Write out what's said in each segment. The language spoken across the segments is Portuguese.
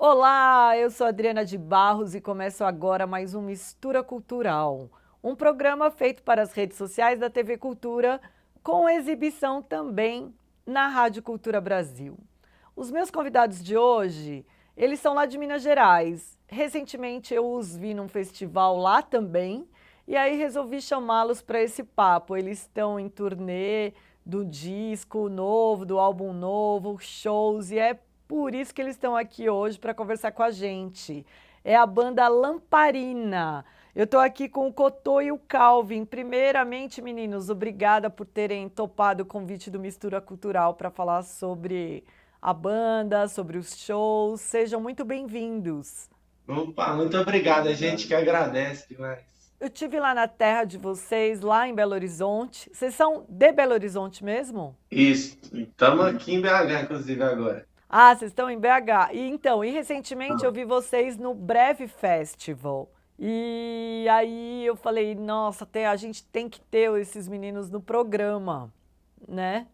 Olá, eu sou Adriana de Barros e começo agora mais um Mistura Cultural, um programa feito para as redes sociais da TV Cultura, com exibição também na Rádio Cultura Brasil. Os meus convidados de hoje, eles são lá de Minas Gerais. Recentemente eu os vi num festival lá também, e aí resolvi chamá-los para esse papo. Eles estão em turnê do disco novo, do álbum novo, shows, e é por isso que eles estão aqui hoje para conversar com a gente. É a banda Lamparina. Eu estou aqui com o Cotô e o Calvin. Primeiramente, meninos, obrigada por terem topado o convite do Mistura Cultural para falar sobre a banda, sobre os shows. Sejam muito bem-vindos. Opa, muito obrigado. A gente que agradece demais. Eu tive lá na terra de vocês, lá em Belo Horizonte. Vocês são de Belo Horizonte mesmo? Isso, estamos aqui em BH, inclusive, agora. Ah, vocês estão em BH. E recentemente eu vi vocês no Breve Festival. E aí eu falei, nossa, a gente tem que ter esses meninos no programa, né?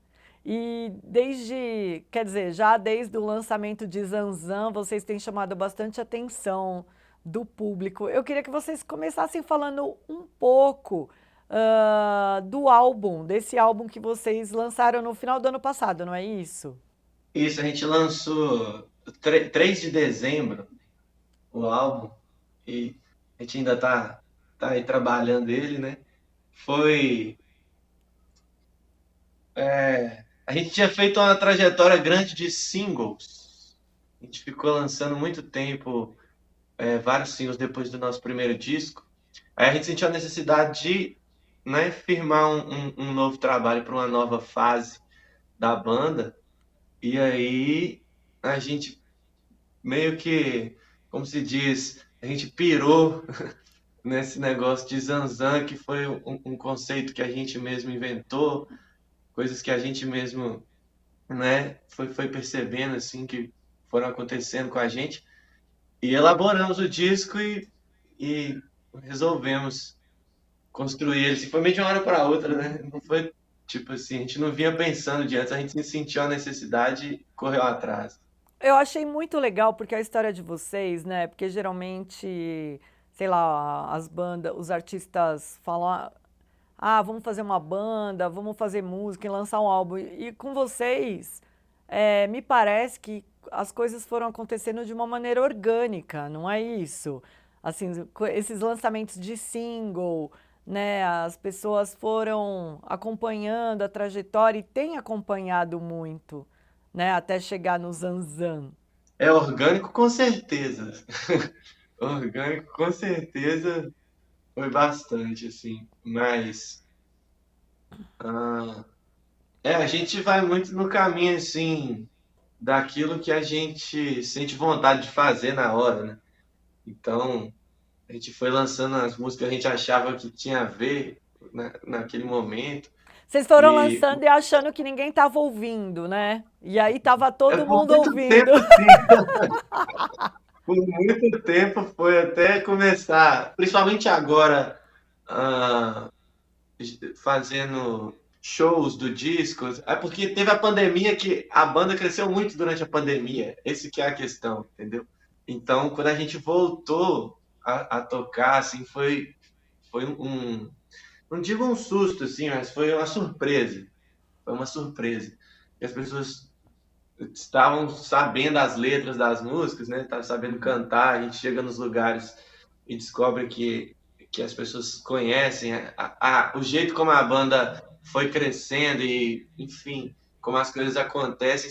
E desde, quer dizer, já desde o lançamento de Zanzan, vocês têm chamado bastante atenção do público. Eu queria que vocês começassem falando um pouco do álbum, desse álbum que vocês lançaram no final do ano passado, não é isso? Isso, a gente lançou 3 de dezembro o álbum e a gente ainda tá aí trabalhando ele, né? Foi. A gente tinha feito uma trajetória grande de singles. A gente ficou lançando muito tempo, vários singles depois do nosso primeiro disco. Aí a gente sentiu a necessidade de, né, firmar um novo trabalho para uma nova fase da banda. E aí a gente meio que, como se diz, a gente pirou nesse negócio de Zanzan, que foi um conceito que a gente mesmo inventou, coisas que a gente mesmo, né, foi percebendo assim que foram acontecendo com a gente. E elaboramos o disco e resolvemos construir ele. Assim, foi meio de uma hora para outra, né? Não foi tipo assim, a gente não vinha pensando de antes, a gente sentiu a necessidade e correu atrás. Eu achei muito legal porque a história de vocês, né? Porque geralmente, sei lá, as bandas, os artistas falam, ah, vamos fazer uma banda, vamos fazer música e lançar um álbum. E com vocês, me parece que as coisas foram acontecendo de uma maneira orgânica, não é isso? Assim, esses lançamentos de single, né? As pessoas foram acompanhando a trajetória e têm acompanhado muito, né? Até chegar no Zanzan. É orgânico com certeza. Orgânico com certeza foi bastante, assim. Mas ah, a gente vai muito no caminho, assim, daquilo que a gente sente vontade de fazer na hora, né? Então, a gente foi lançando as músicas que a gente achava que tinha a ver naquele momento. Vocês foram E lançando e achando que ninguém estava ouvindo, né? E aí tava todo por mundo muito ouvindo. tempo, sim. Por muito tempo foi até começar, principalmente agora, ah, fazendo shows do disco. É porque teve a pandemia que a banda cresceu muito durante a pandemia. Esse que é a questão, entendeu? Então, quando a gente voltou a tocar, assim, foi não digo um susto, assim, mas foi uma surpresa. Foi uma surpresa. E as pessoas estavam sabendo as letras das músicas, né? Estavam sabendo cantar. A gente chega nos lugares e descobre que as pessoas conhecem o jeito como a banda foi crescendo e, enfim, como as coisas acontecem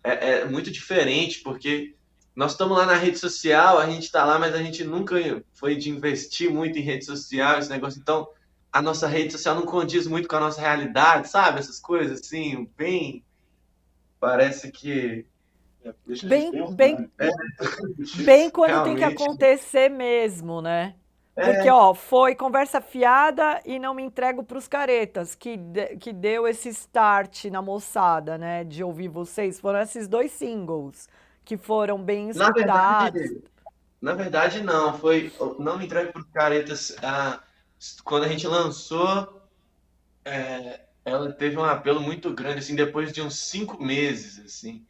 é muito diferente, porque nós estamos lá na rede social, a gente está lá, mas a gente nunca foi de investir muito em rede social, esse negócio. Então, a nossa rede social não condiz muito com a nossa realidade, sabe? Essas coisas assim, bem. Parece que. Deixa a gente Bem, pensar. bem, bem quando tem que Realmente. acontecer mesmo, né? Porque, É, ó, foi conversa fiada e não me entrego pros caretas, que deu esse start na moçada, né? De ouvir vocês. Foram esses dois singles que foram bem na escutados. verdade, na verdade, não. Foi. Não me entregue por caretas. Quando a gente lançou, ela teve um apelo muito grande, assim, depois de uns 5 meses, assim.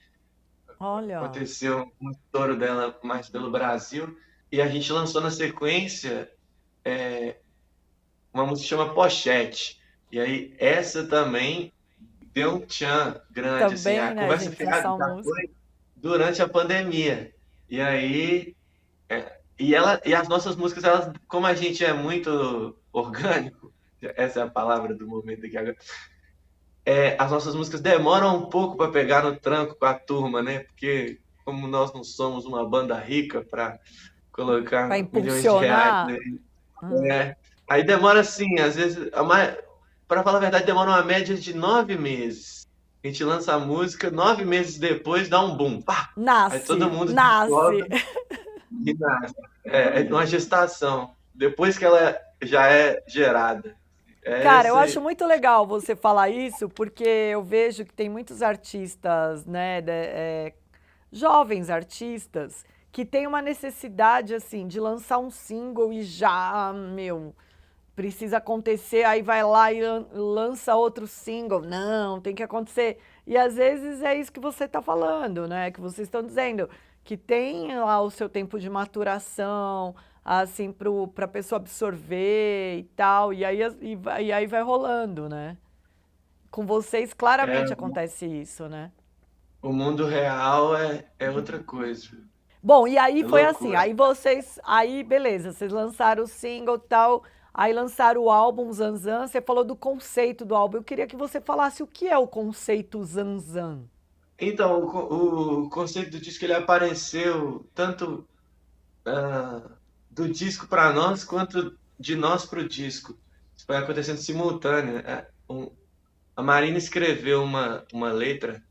Olha, Aconteceu um estouro dela mais pelo Brasil. E a gente lançou na sequência uma música que chama Pochete. E aí, essa também deu um tchan grande, assim. A também, né, conversa gente, fiada lançar já música. foi durante a pandemia. E aí, e as nossas músicas, elas, como a gente é muito orgânico, essa é a palavra do momento aqui agora, as nossas músicas demoram um pouco para pegar no tranco com a turma, né? Porque como nós não somos uma banda rica para Para colocar milhões de reais, impulsionar. né? Hum. Aí demora assim, às vezes, para falar a verdade, demora uma média de 9 meses. A gente lança a música, 9 meses depois dá um boom. Pá! Aí todo Nasce, mundo nasce. descobre e nasce. É uma gestação. Depois que ela já é gerada. É Cara, eu acho esse. muito legal você falar isso, porque eu vejo que tem muitos artistas, né, jovens artistas, que têm uma necessidade, assim, de lançar um single e já, meu, precisa acontecer, aí vai lá e lança outro single. Não, tem que acontecer. E às vezes é isso que você está falando, né? Que vocês estão dizendo, que tem lá o seu tempo de maturação, assim, para a pessoa absorver e tal, e aí, e aí vai rolando, né? Com vocês claramente É, acontece isso, né? o mundo real é outra coisa. Bom, e aí É foi assim, loucura. aí vocês, aí beleza, vocês lançaram o single e tal, aí lançaram o álbum Zanzan, você falou do conceito do álbum, eu queria que você falasse o que é o conceito Zanzan. Então, o conceito do disco ele apareceu tanto do disco para nós quanto de nós para o disco. Isso foi acontecendo simultâneo. A Marina escreveu uma letra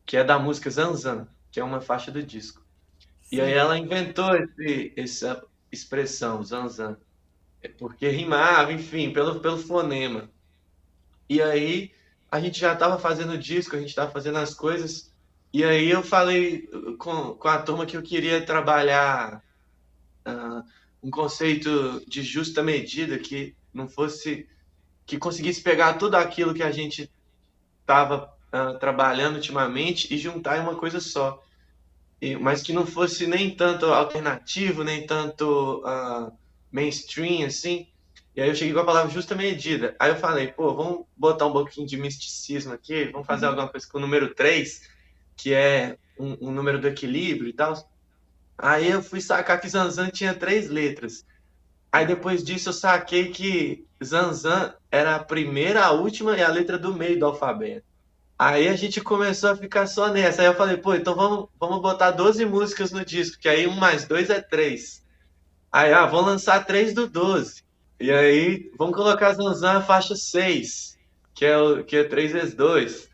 que é da música Zanzan, que é uma faixa do disco. E aí Sim, ela inventou essa expressão, Zanzan, porque rimava, enfim, pelo fonema. E aí a gente já estava fazendo o disco, a gente estava fazendo as coisas, e aí eu falei com a turma que eu queria trabalhar ah, um conceito de justa medida que não fosse, que conseguisse pegar tudo aquilo que a gente estava trabalhando ultimamente e juntar em uma coisa só. Mas que não fosse nem tanto alternativo, nem tanto mainstream, assim. E aí eu cheguei com a palavra justa medida. Aí eu falei, pô, vamos botar um pouquinho de misticismo aqui, vamos fazer alguma coisa com o número 3 que é um número do equilíbrio e tal. Aí eu fui sacar que Zanzan tinha 3 letras. Aí depois disso eu saquei que Zanzan era a primeira, a última e a letra do meio do alfabeto. Aí a gente começou a ficar só nessa. Aí eu falei, pô, então vamos botar 12 músicas no disco, que aí 1 mais 2 é 3. Aí, vou lançar 3 do 12. E aí, vamos colocar Zanzan a faixa 6, que é 3 vezes 2.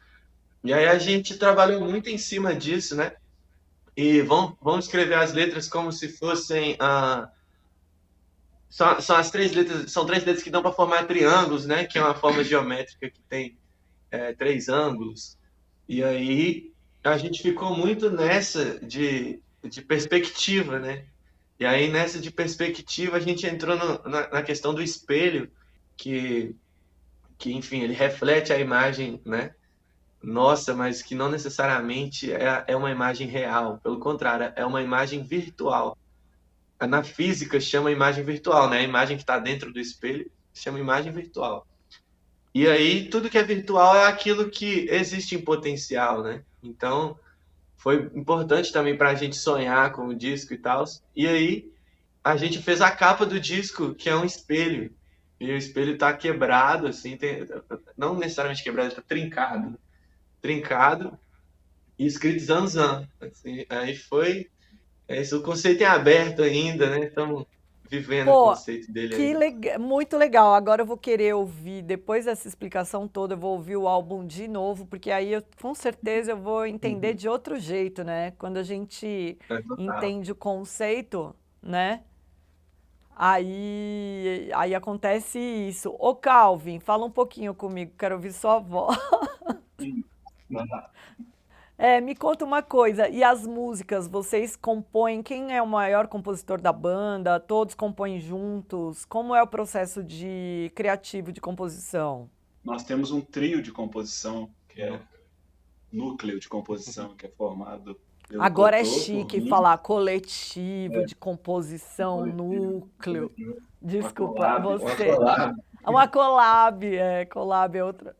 E aí a gente trabalhou muito em cima disso, né? E vamos escrever as letras como se fossem são as 3 letras, são 3 letras que dão para formar triângulos, né? Que é uma forma geométrica que tem 3 ângulos. E aí a gente ficou muito nessa de perspectiva, né? E aí nessa de perspectiva a gente entrou na questão do espelho, que, que enfim, ele reflete a imagem, né? Nossa, mas que não necessariamente é uma imagem real. Pelo contrário, é uma imagem virtual. Na física chama imagem virtual, né? A imagem que está dentro do espelho chama imagem virtual. E aí tudo que é virtual é aquilo que existe em potencial, né? Então foi importante também para a gente sonhar com o disco e tal. E aí a gente fez a capa do disco, que é um espelho. E o espelho tá quebrado, assim, não necessariamente quebrado, tá trincado. Trincado e escrito Zanzan. Assim, aí foi. Esse, o conceito é aberto ainda, né? Estamos vivendo o pô, conceito dele que ainda. muito legal. Agora eu vou querer ouvir, depois dessa explicação toda, eu vou ouvir o álbum de novo, porque aí eu, com certeza eu vou entender Uhum. de outro jeito, né? Quando a gente É total. entende o conceito, né? Aí acontece isso. Ô Calvin, fala um pouquinho comigo, quero ouvir sua voz. Sim, manda. É, me conta uma coisa, e as músicas, vocês compõem? Quem é o maior compositor da banda? Todos compõem juntos? Como é o processo de criativo de composição? Nós temos um trio de composição, que é o núcleo de composição, que é formado pelo Agora é Cotô, por chique mim, falar coletivo, de composição, coletivo, núcleo. uma Desculpa, collab, Uma você. collab. Uma collab é outra.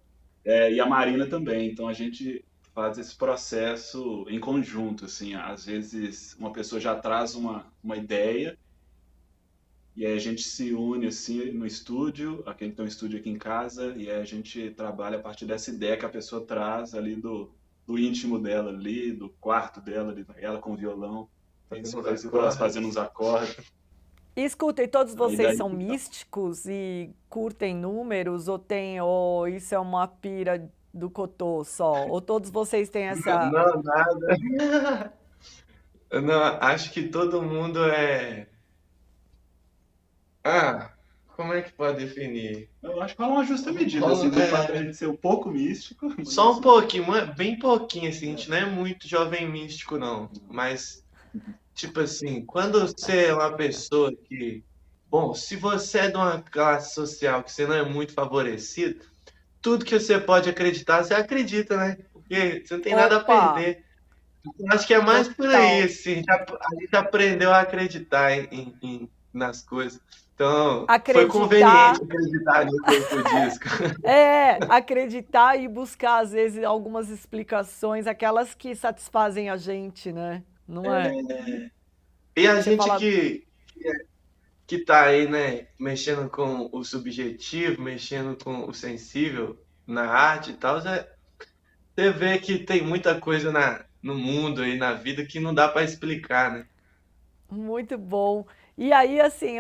e a Marina também. Então a gente faz esse processo em conjunto, assim. Às vezes uma pessoa já traz uma ideia e aí a gente se une assim no estúdio. Aqui a gente tem um estúdio aqui em casa e aí a gente trabalha a partir dessa ideia que a pessoa traz ali do íntimo dela ali, do quarto dela, ali, ela com o violão. Tem Fazendo uns coisas que elas acordes. fazendo uns acordes. E escuta, e todos Aí vocês daí são místicos e curtem números, ou isso é uma pira do Cotô só? Ou todos vocês têm essa. Não, nada. Não, acho que todo mundo é. Ah, como é que pode definir? eu acho que rola uma justa medida, Rola, assim, do fato de a gente ser um pouco místico, só mas um pouquinho, bem pouquinho, assim, a gente não é muito jovem místico, não. Mas, tipo assim, quando você é uma pessoa que. Bom, se você é de uma classe social que você não é muito favorecido, tudo que você pode acreditar, você acredita, né? Porque você não tem nada a Opa, perder. Eu acho que é mais por aí, total. assim, a gente aprendeu a acreditar nas coisas. Então, foi Acreditar. conveniente acreditar no disco. É, acreditar e buscar, às vezes, algumas explicações, aquelas que satisfazem a gente, né? Não é? E a Você gente fala, que tá aí, né, mexendo com o subjetivo, mexendo com o sensível na arte e tal, você vê que tem muita coisa no mundo e na vida que não dá para explicar, né? muito bom. E aí, assim,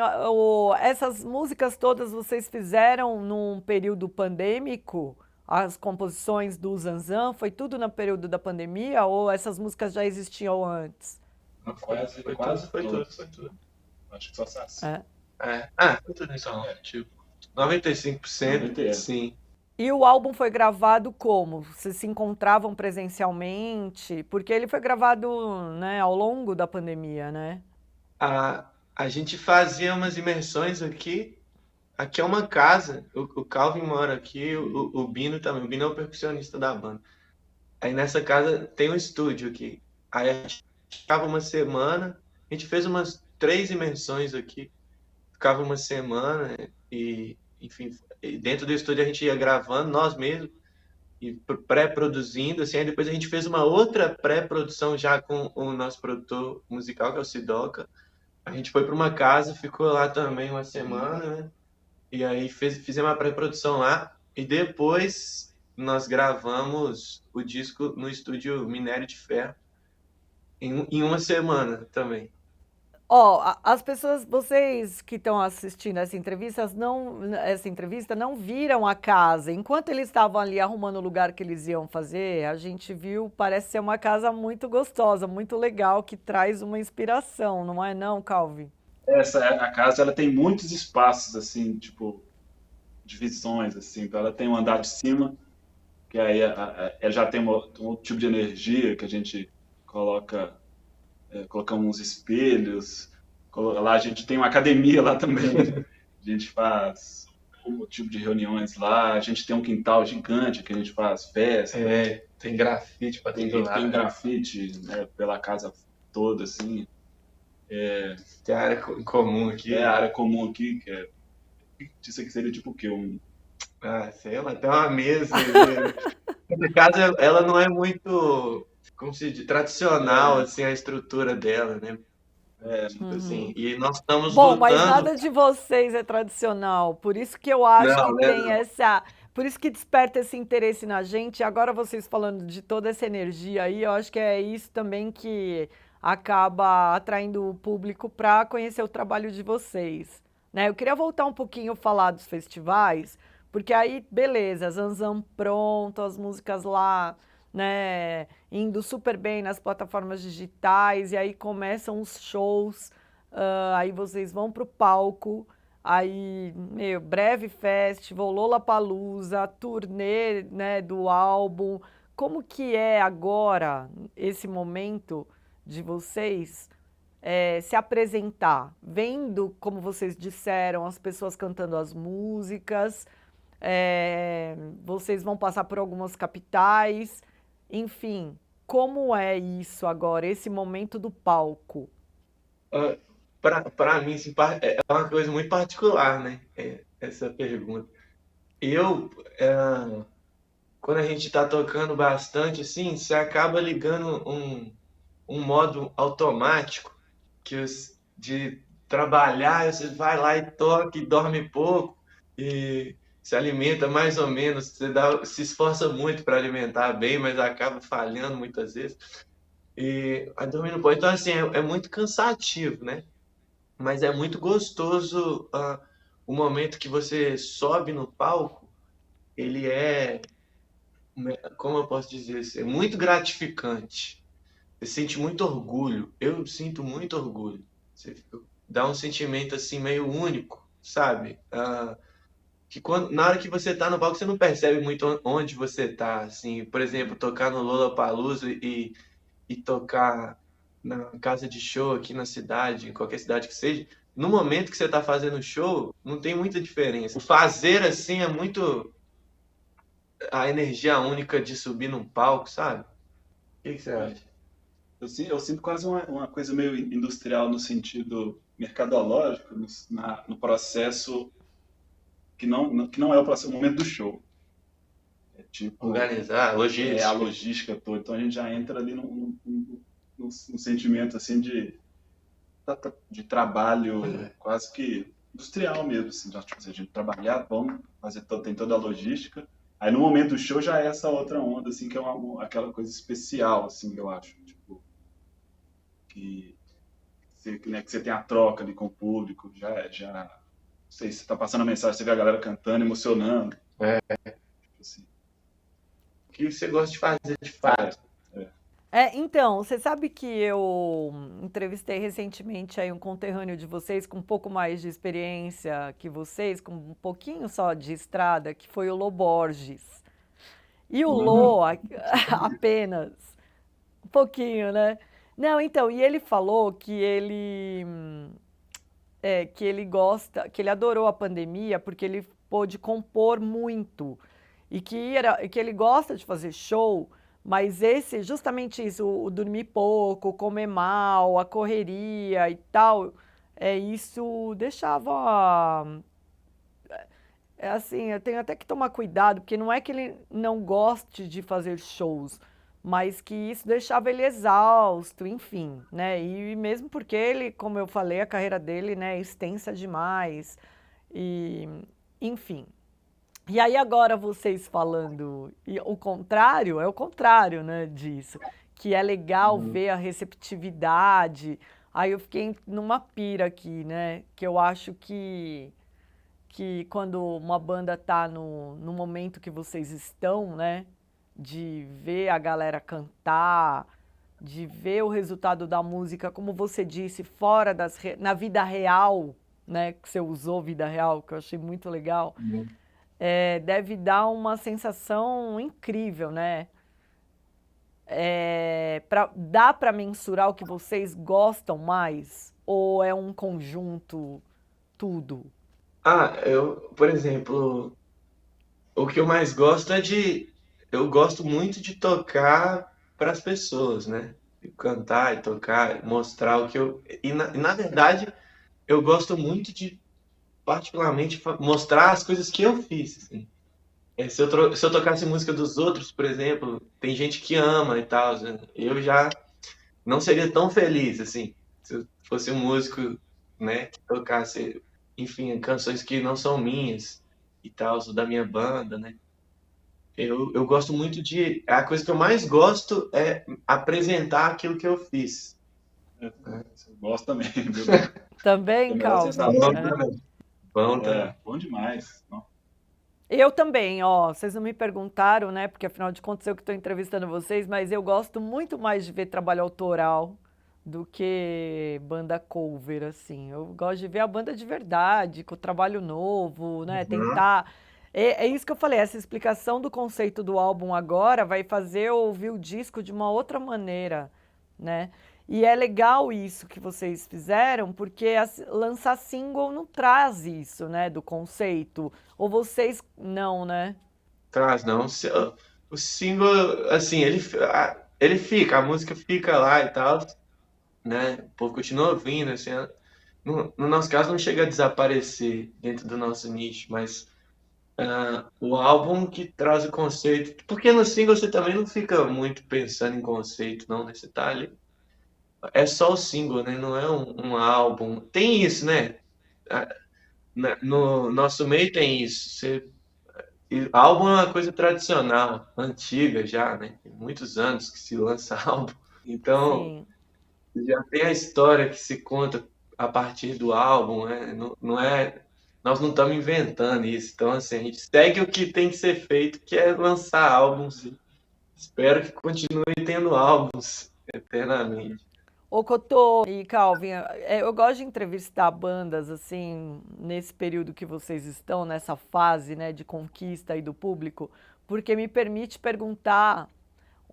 essas músicas todas vocês fizeram num período pandêmico? As composições do Zanzan, foi tudo no período da pandemia ou essas músicas já existiam antes? quase, Foi tudo, quase foi tudo, todos. foi tudo. Acho que só Saci. É. Foi tudo isso, não. Tipo, 95% 90 sim. E o álbum foi gravado como? Vocês se encontravam presencialmente? Porque ele foi gravado, né, ao longo da pandemia, né? A gente fazia umas imersões aqui. Aqui é uma casa. O Calvin mora aqui, o Bino também. O Bino é o percussionista da banda. Aí nessa casa tem um estúdio aqui. Aí a gente ficava uma semana. A gente fez umas 3 imersões aqui. Ficava uma semana e, enfim, dentro do estúdio a gente ia gravando nós mesmos e pré-produzindo, assim, aí depois a gente fez uma outra pré-produção já com o nosso produtor musical, que é o Sidoca. A gente foi para uma casa, ficou lá também uma semana, né? E aí fizemos a pré-produção lá e depois nós gravamos o disco no estúdio Minério de Ferro em uma semana também. Ó, as pessoas, vocês que estão assistindo essa entrevista não viram a casa. Enquanto eles estavam ali arrumando o lugar que eles iam fazer, a gente viu, parece ser uma casa muito gostosa, muito legal, que traz uma inspiração, não é não, Calvin? a casa ela tem muitos espaços assim, tipo divisões assim. Então ela tem um andar de cima que aí ela já tem um outro tipo de energia que a gente coloca, colocamos uns espelhos. Lá a gente tem uma academia lá também. A gente faz um tipo de reuniões lá. A gente tem um quintal gigante que a gente faz festa. Tem grafite para Tem, todo lado. tem grafite, né, pela casa toda assim. Tem área comum aqui. É a área comum aqui, isso aqui seria tipo o quê? Sei lá, tem uma mesa. Né? Essa casa, ela não é muito, como se diz, tradicional, assim, a estrutura dela, né? Tipo assim, e nós estamos Bom, mas lutando. nada de vocês é tradicional. Por isso que eu acho que Não, né? tem essa. Por isso que desperta esse interesse na gente. E agora vocês falando de toda essa energia aí, eu acho que é isso também que acaba atraindo o público para conhecer o trabalho de vocês. Né? Eu queria voltar um pouquinho a falar dos festivais, porque aí, beleza, Zanzam pronto, as músicas lá, né, indo super bem nas plataformas digitais, e aí começam os shows. Aí vocês vão para o palco, aí, meu, Breve Festival, Lollapalooza, turnê, né, do álbum. Como que é agora, esse momento de vocês se apresentar? Vendo, como vocês disseram, as pessoas cantando as músicas, vocês vão passar por algumas capitais, enfim, como é isso agora, esse momento do palco? Para mim, assim, é uma coisa muito particular, né? Essa pergunta. Eu, quando a gente está tocando bastante, assim, você acaba ligando um modo automático de trabalhar, você vai lá e toca e dorme pouco e se alimenta mais ou menos, se esforça muito para alimentar bem, mas acaba falhando muitas vezes e aí dormindo pouco. Então, assim, é muito cansativo, né? Mas é muito gostoso o momento que você sobe no palco, ele como eu posso dizer, assim, é muito gratificante. Você sente muito orgulho. Eu sinto muito orgulho. Dá um sentimento assim meio único, sabe? Na hora que você tá no palco, você não percebe muito onde você tá. Assim, por exemplo, tocar no Lollapalooza e tocar na casa de show aqui na cidade, em qualquer cidade que seja. No momento que você tá fazendo show, não tem muita diferença. O fazer assim é muito a energia única de subir num palco, sabe? O que você acha? Eu sinto quase uma coisa meio industrial no sentido mercadológico, no processo que não é o momento do show. É tipo, Organizar, a logística. logística toda. Então a gente já entra ali num sentimento assim de trabalho quase que industrial mesmo. Assim, já, tipo, a gente trabalhar, vamos fazer tem toda a logística. Aí no momento do show já é essa outra onda, assim, que é aquela coisa especial, assim, eu acho. Tipo, né, que você tem a troca ali com o público, não sei, você tá passando a mensagem, você vê a galera cantando, emocionando. Tipo assim. O que você gosta de fazer de fato? Então, você sabe que eu entrevistei recentemente aí um conterrâneo de vocês com um pouco mais de experiência que vocês, com um pouquinho só de estrada, que foi o Lô Borges. E o Lô, apenas um pouquinho, né? Não, então, e ele falou que ele gosta, que ele adorou a pandemia porque ele pôde compor muito e que ele gosta de fazer show, mas justamente isso, o dormir pouco, o comer mal, a correria e tal, isso deixava, assim, eu tenho até que tomar cuidado, porque não é que ele não goste de fazer shows, mas que isso deixava ele exausto, enfim, né? E mesmo porque ele, como eu falei, a carreira dele, né, é extensa demais, e enfim. E aí agora vocês falando o contrário, é o contrário, né, disso, que é legal ver a receptividade. Aí eu fiquei numa pira aqui, né, que eu acho que quando uma banda tá no momento que vocês estão, né, de ver a galera cantar, de ver o resultado da música, como você disse, na vida real, né, que você usou vida real, que eu achei muito legal, deve dar uma sensação incrível, né? Dá para mensurar o que vocês gostam mais? Ou é um conjunto tudo? Por exemplo, o que eu mais gosto eu gosto muito de tocar para as pessoas, né? Cantar e tocar, mostrar o que eu. Na verdade, eu gosto muito de, particularmente, mostrar as coisas que eu fiz. Assim. Se eu tocasse música dos outros, por exemplo, tem gente que ama e tal, né? Eu já não seria tão feliz, assim, se eu fosse um músico, né, que tocasse, enfim, canções que não são minhas e tal, da minha banda, né? Eu gosto muito a coisa que eu mais gosto é apresentar aquilo que eu fiz. Você gosta também, viu? Também, Calvin? Bom também. Bom demais. Não. Eu também, ó, vocês não me perguntaram, né, porque afinal de contas eu que estou entrevistando vocês, mas eu gosto muito mais de ver trabalho autoral do que banda cover, assim. Eu gosto de ver a banda de verdade, com o trabalho novo, né, tentar... É isso que eu falei, essa explicação do conceito do álbum agora vai fazer eu ouvir o disco de uma outra maneira, né? E é legal isso que vocês fizeram, porque lançar single não traz isso, né, do conceito. Ou vocês não, né? Traz, não. O single, assim, ele fica, a música fica lá e tal, né? O povo continua ouvindo, assim, no nosso caso não chega a desaparecer dentro do nosso nicho, mas o álbum que traz o conceito, porque no single você também não fica muito pensando em conceito, não, né? Você tá ali, é só o single, né? Não é um álbum. Tem isso, né? Ah, no nosso meio tem isso. E álbum é uma coisa tradicional, antiga já, né? Tem muitos anos que se lança álbum. Então, Sim. já tem a história que se conta a partir do álbum, né? Não é, nós não estamos inventando isso. Então, assim, a gente segue o que tem que ser feito, que é lançar álbuns. E espero que continue tendo álbuns eternamente. Ô Cotô e Calvin, eu gosto de entrevistar bandas assim nesse período que vocês estão, nessa fase, né, de conquista aí do público, porque me permite perguntar,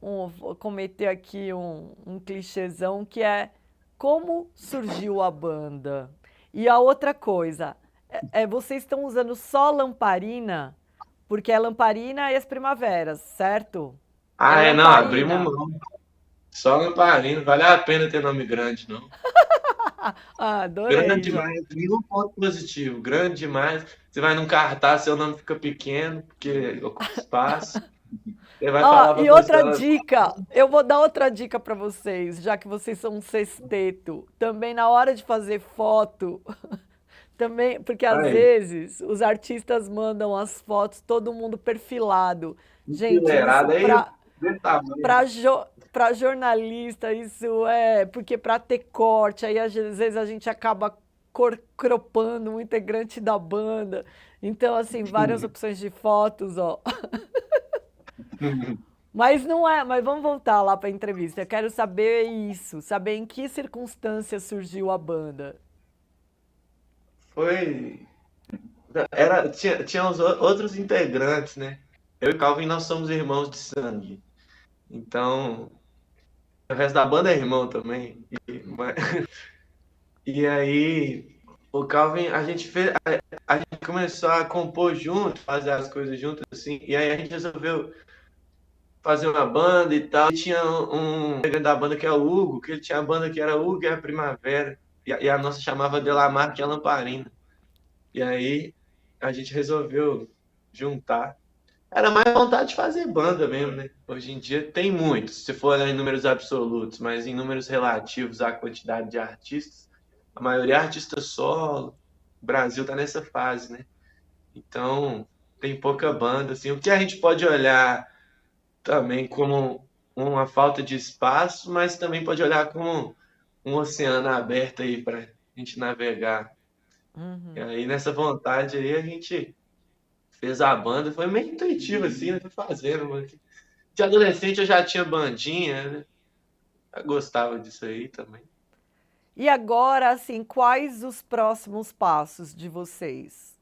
vou cometer aqui um clichêzão que é como surgiu a banda? E a outra coisa, vocês estão usando só lamparina, porque é lamparina e as primaveras, certo? É Ah, não, abrimos lamparina. mão. Só lamparina, vale a pena ter nome grande, não. Ah, adorei Grande já. demais, nenhum ponto positivo. Grande demais. Você vai num cartaz, seu nome fica pequeno, porque ocupa espaço. Você vai Ó, falar pra e outra pessoa. dica, eu vou dar outra dica para vocês, já que vocês são um sexteto. Também na hora de fazer foto, também, porque às Aí, vezes os artistas mandam as fotos todo mundo perfilado. Gente, isso enfileirada aí, desse tamanho. para jornalista, isso é porque para ter corte, aí às vezes a gente acaba cropando um integrante da banda. Então, assim, várias opções de fotos, ó. Mas não é, mas vamos voltar lá para a entrevista. Eu quero saber isso, saber em que circunstância surgiu a banda. Foi. Tinha outros integrantes, né? Eu e Calvin, nós somos irmãos de sangue. Então, o resto da banda é irmão também. E aí, o Calvin, a gente começou a compor junto, fazer as coisas juntos, assim, e aí a gente resolveu fazer uma banda e tal. E tinha um integrante da banda que é o Hugo, que ele tinha a banda que era Hugo e a Primavera, e a nossa chamava Delamar, que é Lamparina. E aí a gente resolveu juntar. Era mais vontade de fazer banda mesmo, né? Hoje em dia tem muitos, se for olhar em números absolutos, mas em números relativos à quantidade de artistas, a maioria é artista solo. O Brasil tá nessa fase, né? Então, tem pouca banda, assim. O que a gente pode olhar também como uma falta de espaço, mas também pode olhar como um oceano aberto aí para a gente navegar. E Uhum. aí, nessa vontade aí, a gente fez a banda. Foi meio intuitivo, assim, né? Foi fazendo. De adolescente eu já tinha bandinha, né? Eu gostava disso aí também. E agora, assim, quais os próximos passos de vocês?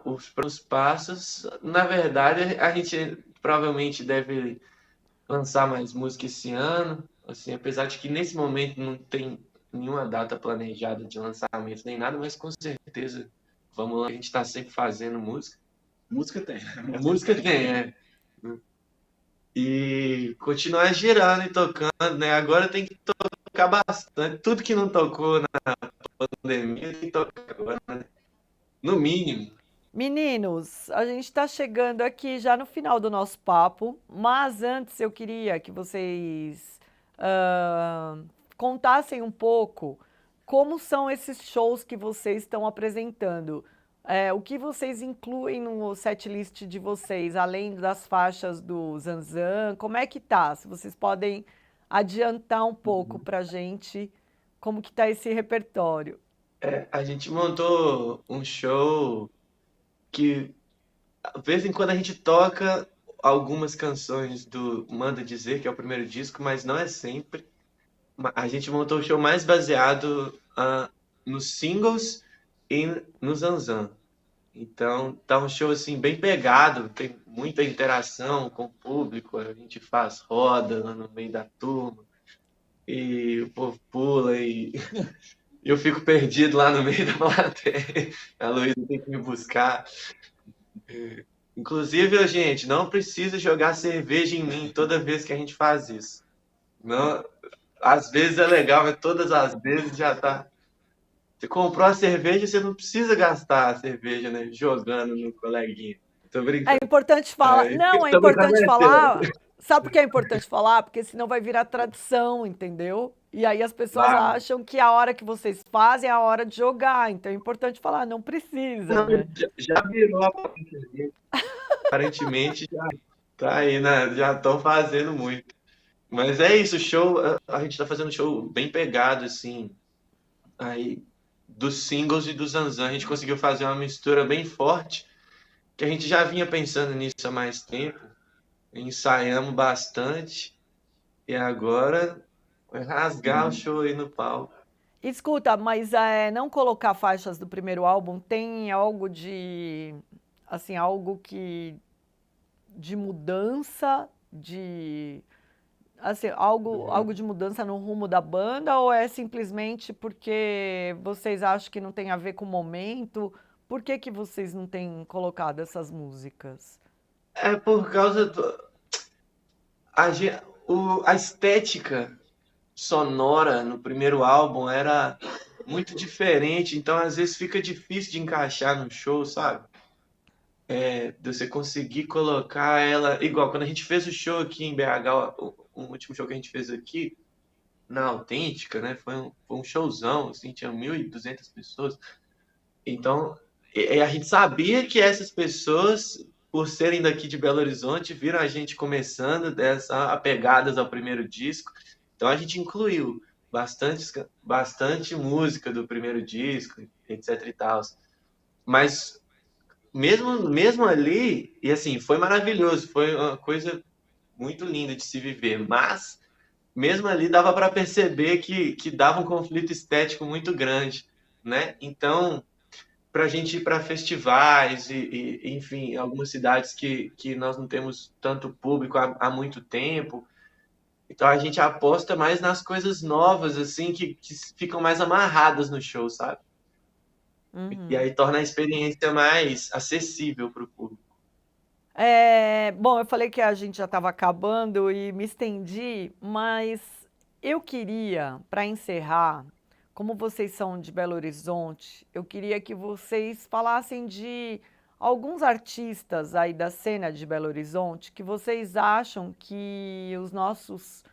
Os próximos passos, na verdade, a gente provavelmente deve lançar mais música esse ano, assim, apesar de que nesse momento não tem nenhuma data planejada de lançamento nem nada, mas com certeza vamos lá, a gente está sempre fazendo música. Música tem. A música tem, é. E continuar girando e tocando, né? Agora tem que tocar bastante. Tudo que não tocou na pandemia tem que tocar agora, né? No mínimo. Meninos, a gente está chegando aqui já no final do nosso papo, mas antes eu queria que vocês contassem um pouco como são esses shows que vocês estão apresentando. O que vocês incluem no setlist de vocês, além das faixas do Zanzan? Como é que tá? Se vocês podem adiantar um pouco para a gente como que tá esse repertório. A gente montou um show que, de vez em quando, a gente toca algumas canções do Manda Dizer, que é o primeiro disco, mas não é sempre. A gente montou o show mais baseado nos singles e no Zanzan. Então, tá um show assim bem pegado, tem muita interação com o público, a gente faz roda lá no meio da turma e o povo pula e eu fico perdido lá no meio da plateia. A Luísa tem que me buscar. Inclusive, gente, não precisa jogar cerveja em mim toda vez que a gente faz isso. Não, às vezes é legal, mas todas as vezes já tá. Você comprou a cerveja, você não precisa gastar a cerveja, né? Jogando no coleguinha. Tô É brincando. importante falar. Aí, Não, é tô brincando, importante é sério. falar. Sabe por que é importante falar? Porque senão vai virar tradição, entendeu? E aí as pessoas Vai. acham que a hora que vocês fazem é a hora de jogar. Então é importante falar, não precisa, Não, né? já virou aparentemente já tá aí, né? Já estão fazendo muito. Mas é isso, o show, a gente tá fazendo um show bem pegado, assim. Aí, dos singles e do Zanzan, a gente conseguiu fazer uma mistura bem forte, que a gente já vinha pensando nisso há mais tempo, ensaiamos bastante, e agora vai rasgar o show aí no palco. Escuta, mas não colocar faixas do primeiro álbum tem algo de, assim, algo que de mudança, de, assim, algo de mudança no rumo da banda ou é simplesmente porque vocês acham que não tem a ver com o momento? Por que que vocês não têm colocado essas músicas? É por causa a, a estética sonora no primeiro álbum era muito diferente, então às vezes fica difícil de encaixar no show, sabe? De você conseguir colocar ela. Igual quando a gente fez o show aqui em BH, o último show que a gente fez aqui, na Autêntica, né? Foi um showzão, assim, tinha 1.200 pessoas. Então, e a gente sabia que essas pessoas, por serem daqui de Belo Horizonte, viram a gente começando dessa apegadas ao primeiro disco. Então a gente incluiu bastante música do primeiro disco, etc e tal. Mas mesmo ali, e assim, foi maravilhoso, foi uma coisa muito linda de se viver, mas mesmo ali dava para perceber que dava um conflito estético muito grande, né? Então, para a gente ir para festivais enfim, algumas cidades que nós não temos tanto público há muito tempo, então a gente aposta mais nas coisas novas, assim, que ficam mais amarradas no show, sabe? E Uhum. aí torna a experiência mais acessível para o público. Bom, eu falei que a gente já estava acabando e me estendi, mas eu queria, para encerrar, como vocês são de Belo Horizonte, eu queria que vocês falassem de alguns artistas aí da cena de Belo Horizonte que vocês acham que os nossos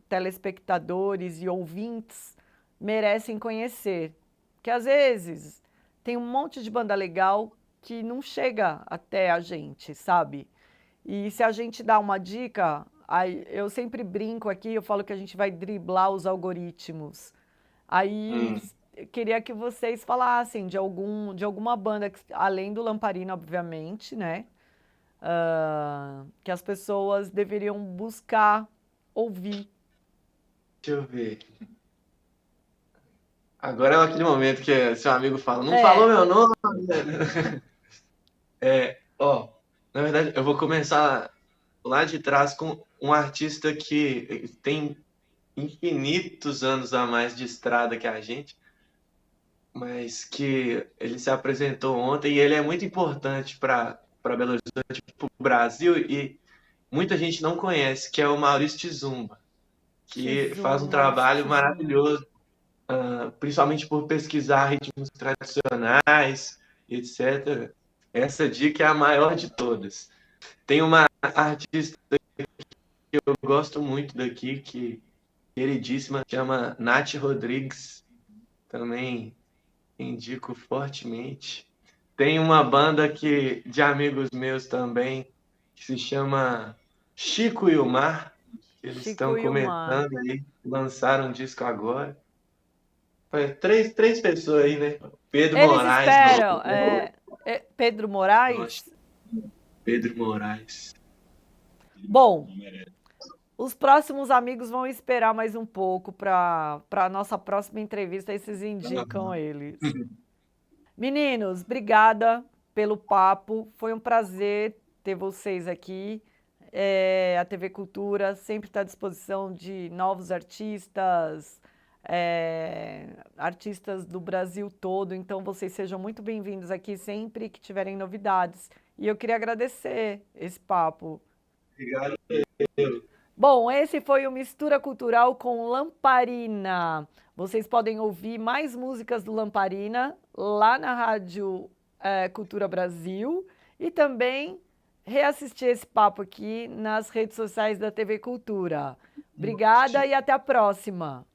telespectadores e ouvintes merecem conhecer. Que às vezes tem um monte de banda legal que não chega até a gente, sabe? E se a gente dá uma dica, aí eu sempre brinco aqui, eu falo que a gente vai driblar os algoritmos. Aí Hum. eu queria que vocês falassem de alguma banda, além do Lamparina, obviamente, né? Que as pessoas deveriam buscar ouvir. Deixa eu ver. Agora é aquele momento que seu amigo fala, não falou É, meu nome. Ó, na verdade, eu vou começar lá de trás com um artista que tem infinitos anos a mais de estrada que a gente, mas que ele se apresentou ontem e ele é muito importante para Belo Horizonte, para o Brasil, e muita gente não conhece, que é o Maurício Tizumba, que faz um Maurício trabalho Tizuma. maravilhoso, principalmente por pesquisar ritmos tradicionais, etc. Essa dica é a maior de todas. Tem uma artista que eu gosto muito daqui, que queridíssima, chama Nath Rodrigues, também indico fortemente. Tem uma banda de amigos meus também, que se chama Chico e o Mar, que eles Chico estão e o Mar. começando aí, lançaram um disco agora. Foi três pessoas aí, né? Pedro Eles Moraes, esperam. no... Pedro Nossa, Moraes? Pedro Moraes. Bom, Não merece. os próximos amigos vão esperar mais um pouco para a nossa próxima entrevista, aí vocês indicam eles. Meninos, obrigada pelo papo. Foi um prazer ter vocês aqui. A TV Cultura sempre está à disposição de novos artistas, artistas do Brasil todo. Então, vocês sejam muito bem-vindos aqui sempre que tiverem novidades. E eu queria agradecer esse papo. Obrigado. Bom, esse foi o Mistura Cultural com Lamparina. Vocês podem ouvir mais músicas do Lamparina lá na Rádio Cultura Brasil e também reassistir esse papo aqui nas redes sociais da TV Cultura. Obrigada e até a próxima.